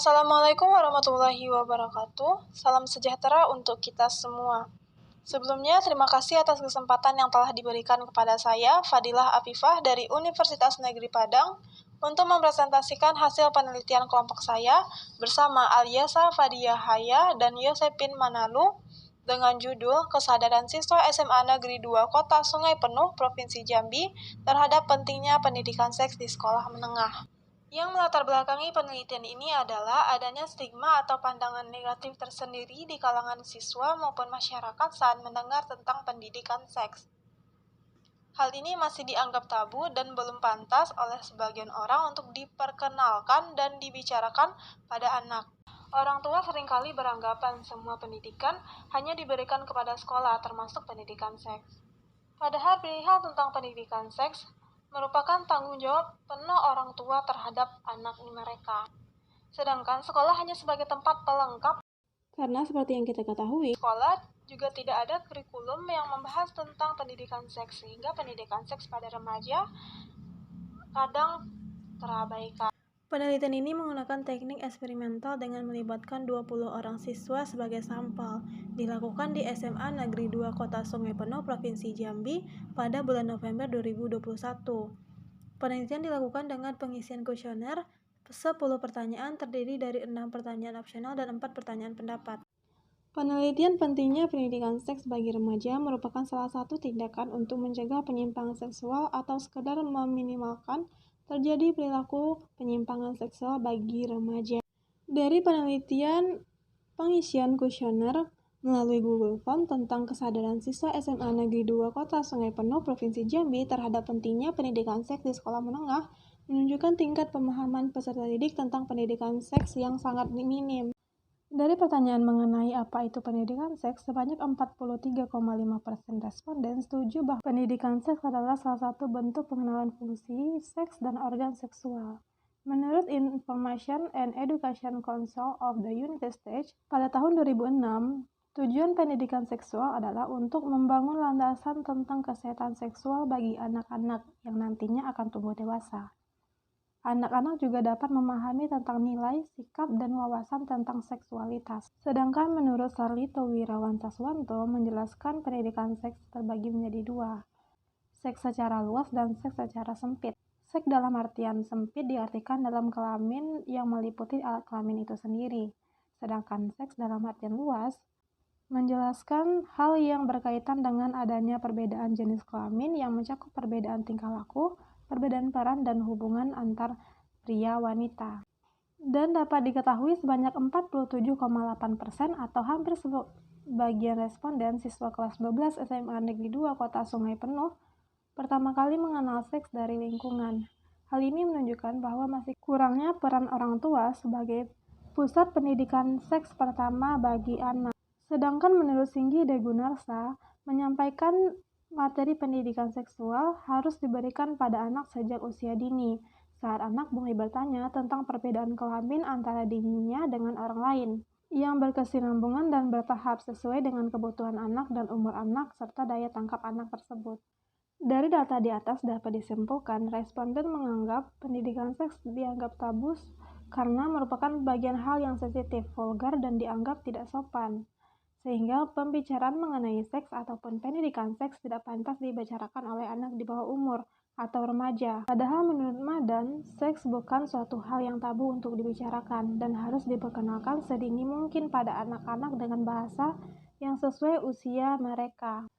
Assalamualaikum warahmatullahi wabarakatuh. Salam sejahtera untuk kita semua. Sebelumnya, terima kasih atas kesempatan yang telah diberikan kepada saya, Fadilah Afifah dari Universitas Negeri Padang, untuk mempresentasikan hasil penelitian kelompok saya bersama Alyasa Fadiyahaya dan Yosepin Manalu dengan judul Kesadaran Siswa SMA Negeri 2 Kota Sungai Penuh, Provinsi Jambi terhadap pentingnya pendidikan seks di sekolah menengah. Yang melatar belakangi penelitian ini adalah adanya stigma atau pandangan negatif tersendiri di kalangan siswa maupun masyarakat saat mendengar tentang pendidikan seks. Hal ini masih dianggap tabu dan belum pantas oleh sebagian orang untuk diperkenalkan dan dibicarakan pada anak. Orang tua seringkali beranggapan semua pendidikan hanya diberikan kepada sekolah, termasuk pendidikan seks. Padahal perihal tentang pendidikan seks merupakan tanggung jawab penuh orang tua terhadap anak mereka. Sedangkan sekolah hanya sebagai tempat pelengkap. Karena seperti yang kita ketahui, sekolah juga tidak ada kurikulum yang membahas tentang pendidikan seks, sehingga pendidikan seks pada remaja kadang terabaikan. Penelitian ini menggunakan teknik eksperimental dengan melibatkan 20 orang siswa sebagai sampel. Dilakukan di SMA Negeri 2 Kota Sungai Penuh, Provinsi Jambi pada bulan November 2021. Penelitian dilakukan dengan pengisian kuesioner 10 pertanyaan terdiri dari 6 pertanyaan opsional dan 4 pertanyaan pendapat. Penelitian pentingnya pendidikan seks bagi remaja merupakan salah satu tindakan untuk mencegah penyimpangan seksual atau sekedar meminimalkan terjadi perilaku penyimpangan seksual bagi remaja. Dari penelitian pengisian kuesioner melalui Google Form tentang kesadaran siswa SMA Negeri 2 Kota Sungai Penuh, Provinsi Jambi terhadap pentingnya pendidikan seks di sekolah menengah menunjukkan tingkat pemahaman peserta didik tentang pendidikan seks yang sangat minim. Dari pertanyaan mengenai apa itu pendidikan seks, sebanyak 43,5% responden setuju bahwa pendidikan seks adalah salah satu bentuk pengenalan fungsi seks dan organ seksual. Menurut Information and Education Council of the United States, pada tahun 2006, tujuan pendidikan seksual adalah untuk membangun landasan tentang kesehatan seksual bagi anak-anak yang nantinya akan tumbuh dewasa. Anak-anak juga dapat memahami tentang nilai, sikap, dan wawasan tentang seksualitas. Sedangkan menurut Sarlito Wirawan Saswanto menjelaskan pendidikan seks terbagi menjadi dua, seks secara luas dan seks secara sempit. Seks dalam artian sempit diartikan dalam kelamin yang meliputi alat kelamin itu sendiri. Sedangkan seks dalam artian luas menjelaskan hal yang berkaitan dengan adanya perbedaan jenis kelamin yang mencakup perbedaan tingkah laku, perbedaan peran dan hubungan antar pria wanita. Dan dapat diketahui sebanyak 47,8% atau hampir sebagian responden siswa kelas 12 SMA Negeri 2 Kota Sungai Penuh pertama kali mengenal seks dari lingkungan. Hal ini menunjukkan bahwa masih kurangnya peran orang tua sebagai pusat pendidikan seks pertama bagi anak. Sedangkan menurut Singgi Degunarsa menyampaikan materi pendidikan seksual harus diberikan pada anak sejak usia dini, saat anak mulai bertanya tentang perbedaan kelamin antara dirinya dengan orang lain, yang berkesinambungan dan bertahap sesuai dengan kebutuhan anak dan umur anak serta daya tangkap anak tersebut. Dari data di atas dapat disimpulkan, responden menganggap pendidikan seks dianggap tabu karena merupakan bagian hal yang sensitif, vulgar, dan dianggap tidak sopan. Sehingga pembicaraan mengenai seks ataupun pendidikan seks tidak pantas dibicarakan oleh anak di bawah umur atau remaja. Padahal menurut Madan, seks bukan suatu hal yang tabu untuk dibicarakan dan harus diperkenalkan sedini mungkin pada anak-anak dengan bahasa yang sesuai usia mereka.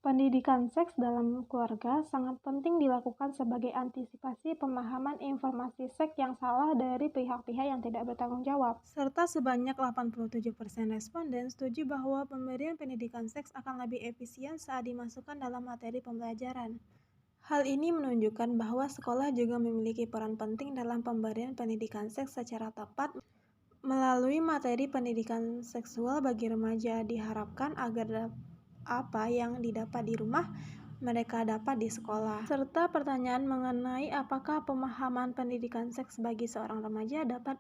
Pendidikan seks dalam keluarga sangat penting dilakukan sebagai antisipasi pemahaman informasi seks yang salah dari pihak-pihak yang tidak bertanggung jawab. Serta sebanyak 87% responden setuju bahwa pemberian pendidikan seks akan lebih efisien saat dimasukkan dalam materi pembelajaran. Hal ini menunjukkan bahwa sekolah juga memiliki peran penting dalam pemberian pendidikan seks secara tepat melalui materi pendidikan seksual bagi remaja. Diharapkan agar apa yang didapat di rumah mereka dapat di sekolah. Serta pertanyaan mengenai apakah pemahaman pendidikan seks bagi seorang remaja dapat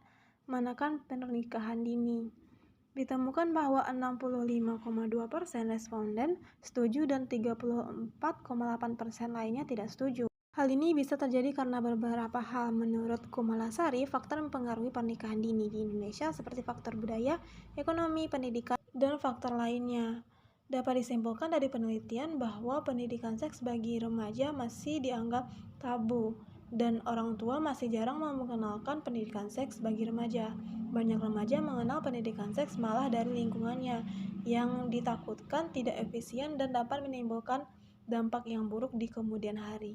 menekan pernikahan dini. Ditemukan bahwa 65,2% responden setuju dan 34,8% lainnya tidak setuju. Hal ini bisa terjadi karena beberapa hal. Menurut Kumalasari, faktor mempengaruhi pernikahan dini di Indonesia seperti faktor budaya, ekonomi, pendidikan, dan faktor lainnya. Dapat disimpulkan dari penelitian bahwa pendidikan seks bagi remaja masih dianggap tabu, dan orang tua masih jarang mengenalkan pendidikan seks bagi remaja. Banyak remaja mengenal pendidikan seks malah dari lingkungannya, yang ditakutkan tidak efisien dan dapat menimbulkan dampak yang buruk di kemudian hari.